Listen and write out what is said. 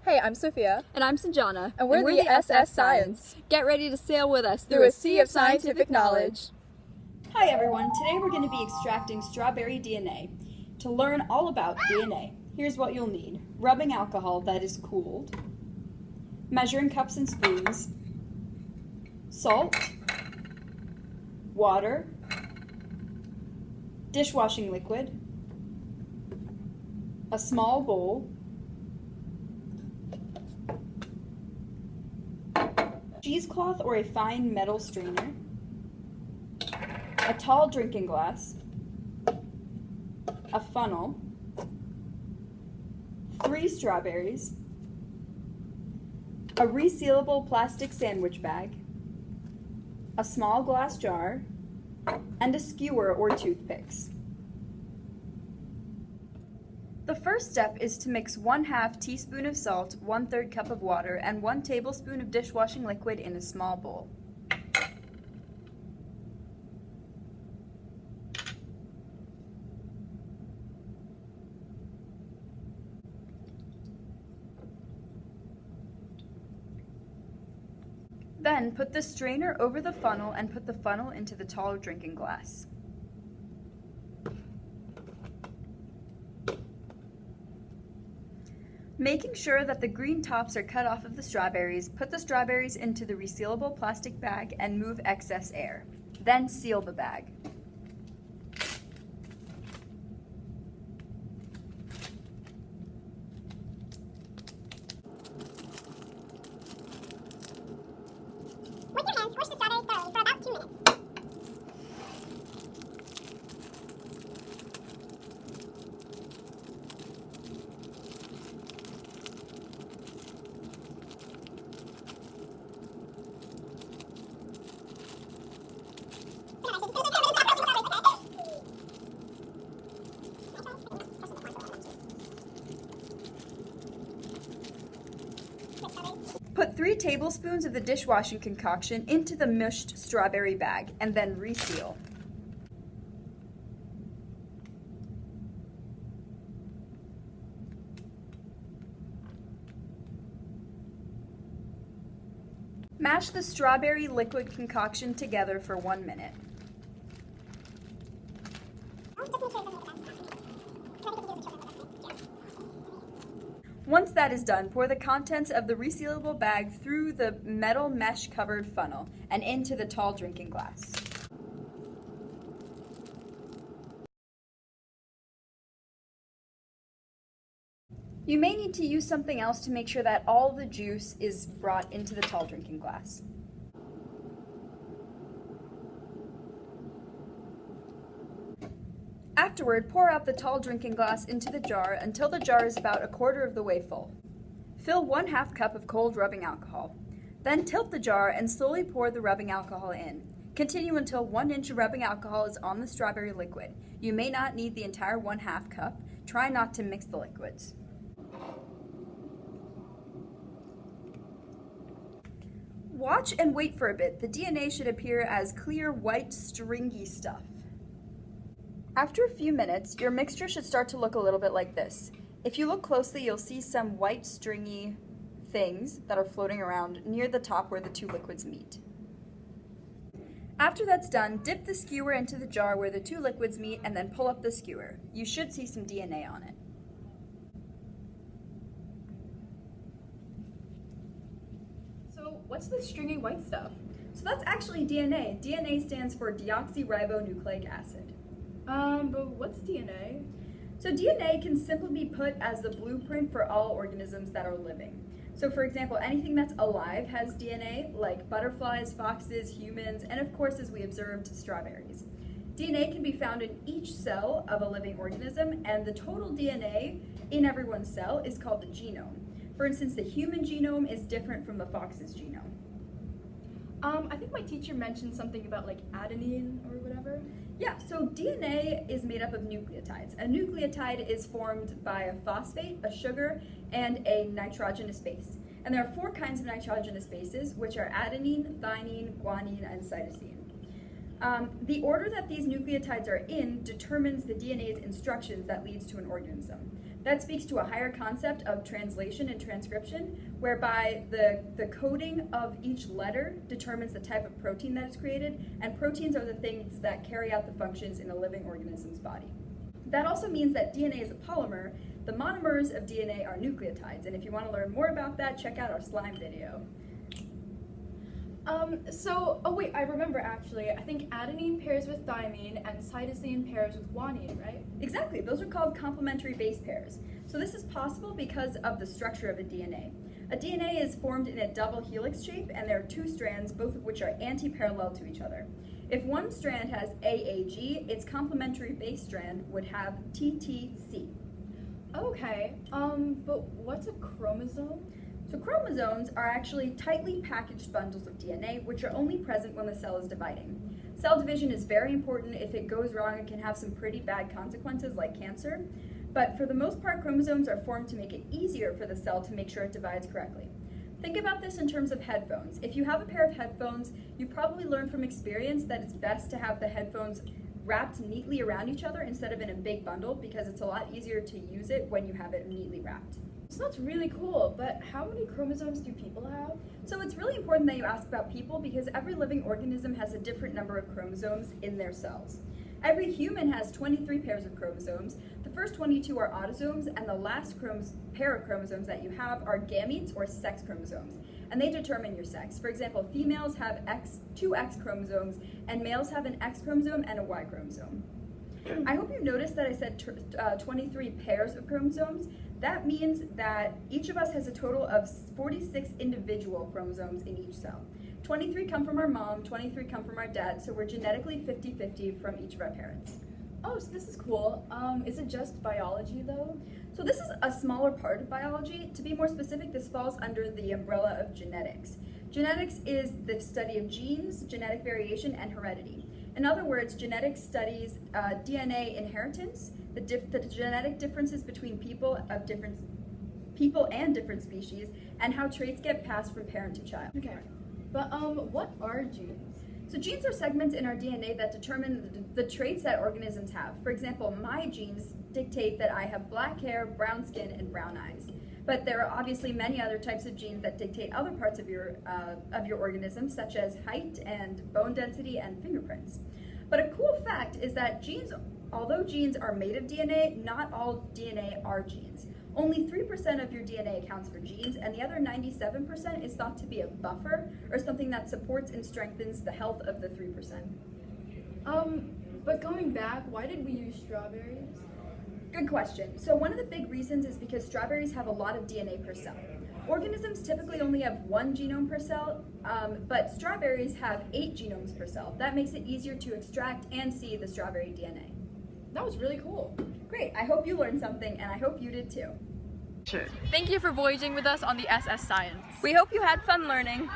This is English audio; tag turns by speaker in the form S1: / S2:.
S1: Hey, I'm Sophia.
S2: And I'm Sanjana.
S1: And we're the SS Science.
S2: Get ready to sail with us
S1: Through a sea of scientific knowledge.
S3: Hi everyone, today we're going to be extracting strawberry DNA. To learn all about DNA, here's what you'll need. Rubbing alcohol that is cooled, measuring cups and spoons, salt, water, dishwashing liquid, a small bowl, cheesecloth or a fine metal strainer, a tall drinking glass, a funnel, 3 strawberries, a resealable plastic sandwich bag, a small glass jar, and a skewer or toothpicks. The first step is to mix 1/2 teaspoon of salt, 1/3 cup of water, and 1 tablespoon of dishwashing liquid in a small bowl. Then put the strainer over the funnel and put the funnel into the tall drinking glass. Making sure that the green tops are cut off of the strawberries, put the strawberries into the resealable plastic bag and move excess air. Then seal the bag.
S4: With your hands, squish the strawberries thoroughly for about 2 minutes.
S3: Put 3 tablespoons of the dishwashing concoction into the mushed strawberry bag and then reseal. Mash the strawberry liquid concoction together for 1 minute. Once that is done, pour the contents of the resealable bag through the metal mesh-covered funnel and into the tall drinking glass. You may need to use something else to make sure that all the juice is brought into the tall drinking glass. Afterward, pour out the tall drinking glass into the jar until the jar is about 1/4 of the way full. Fill 1/2 cup of cold rubbing alcohol. Then tilt the jar and slowly pour the rubbing alcohol in. Continue until 1 inch of rubbing alcohol is on the strawberry liquid. You may not need the entire 1/2 cup. Try not to mix the liquids. Watch and wait for a bit. The DNA should appear as clear, white, stringy stuff. After a few minutes, your mixture should start to look a little bit like this. If you look closely, you'll see some white, stringy things that are floating around near the top where the 2 liquids meet. After that's done, dip the skewer into the jar where the 2 liquids meet and then pull up the skewer. You should see some DNA on it.
S1: So, what's this stringy white stuff?
S3: So that's actually DNA. DNA stands for deoxyribonucleic acid.
S1: But what's DNA?
S3: So DNA can simply be put as the blueprint for all organisms that are living. So for example, anything that's alive has DNA, like butterflies, foxes, humans, and of course, as we observed, strawberries. DNA can be found in each cell of a living organism, and the total DNA in everyone's cell is called the genome. For instance, the human genome is different from the fox's genome.
S1: I think my teacher mentioned something about like adenine or whatever.
S3: Yeah, so DNA is made up of nucleotides. A nucleotide is formed by a phosphate, a sugar, and a nitrogenous base. And there are 4 kinds of nitrogenous bases, which are adenine, thymine, guanine, and cytosine. The order that these nucleotides are in determines the DNA's instructions that leads to an organism. That speaks to a higher concept of translation and transcription, whereby the coding of each letter determines the type of protein that is created, and proteins are the things that carry out the functions in a living organism's body. That also means that DNA is a polymer. The monomers of DNA are nucleotides, and if you want to learn more about that, check out our slime video.
S1: Oh wait, I remember actually. I think adenine pairs with thymine and cytosine pairs with guanine, right?
S3: Exactly, those are called complementary base pairs. So this is possible because of the structure of a DNA. A DNA is formed in a double helix shape, and there are two strands, both of which are anti-parallel to each other. If one strand has AAG, its complementary base strand would have TTC.
S1: Okay, but what's a chromosome?
S3: So chromosomes are actually tightly packaged bundles of DNA, which are only present when the cell is dividing. Cell division is very important. If it goes wrong, it can have some pretty bad consequences like cancer. But for the most part, chromosomes are formed to make it easier for the cell to make sure it divides correctly. Think about this in terms of headphones. If you have a pair of headphones, you've probably learned from experience that it's best to have the headphones wrapped neatly around each other instead of in a big bundle, because it's a lot easier to use it when you have it neatly wrapped.
S1: So that's really cool, but how many chromosomes do people have?
S3: So it's really important that you ask about people, because every living organism has a different number of chromosomes in their cells. Every human has 23 pairs of chromosomes. The first 22 are autosomes, and the last pair of chromosomes that you have are gametes or sex chromosomes, and they determine your sex. For example, females have two X chromosomes, and males have an X chromosome and a Y chromosome. I hope you noticed that I said 23 pairs of chromosomes. That means that each of us has a total of 46 individual chromosomes in each cell. 23 come from our mom, 23 come from our dad, so we're genetically 50-50 from each of our parents.
S1: Oh, so this is cool. Is it just biology though?
S3: So this is a smaller part of biology. To be more specific, this falls under the umbrella of genetics. Genetics is the study of genes, genetic variation, and heredity. In other words, genetics studies DNA inheritance, the genetic differences between people and different species, and how traits get passed from parent to child.
S1: Okay, but what are genes?
S3: So genes are segments in our DNA that determine the traits that organisms have. For example, my genes dictate that I have black hair, brown skin, and brown eyes. But there are obviously many other types of genes that dictate other parts of your organism, such as height and bone density and fingerprints. But a cool fact is that although genes are made of DNA, not all DNA are genes. Only 3% of your DNA accounts for genes, and the other 97% is thought to be a buffer, or something that supports and strengthens the health of the 3%.
S1: But going back, why did we use strawberries?
S3: Good question. So one of the big reasons is because strawberries have a lot of DNA per cell. Organisms typically only have one genome per cell, but strawberries have 8 genomes per cell. That makes it easier to extract and see the strawberry DNA.
S1: That was really cool.
S3: Great, I hope you learned something, and I hope you did too.
S2: Sure.
S1: Thank you for voyaging with us on the SS Science.
S2: We hope you had fun learning.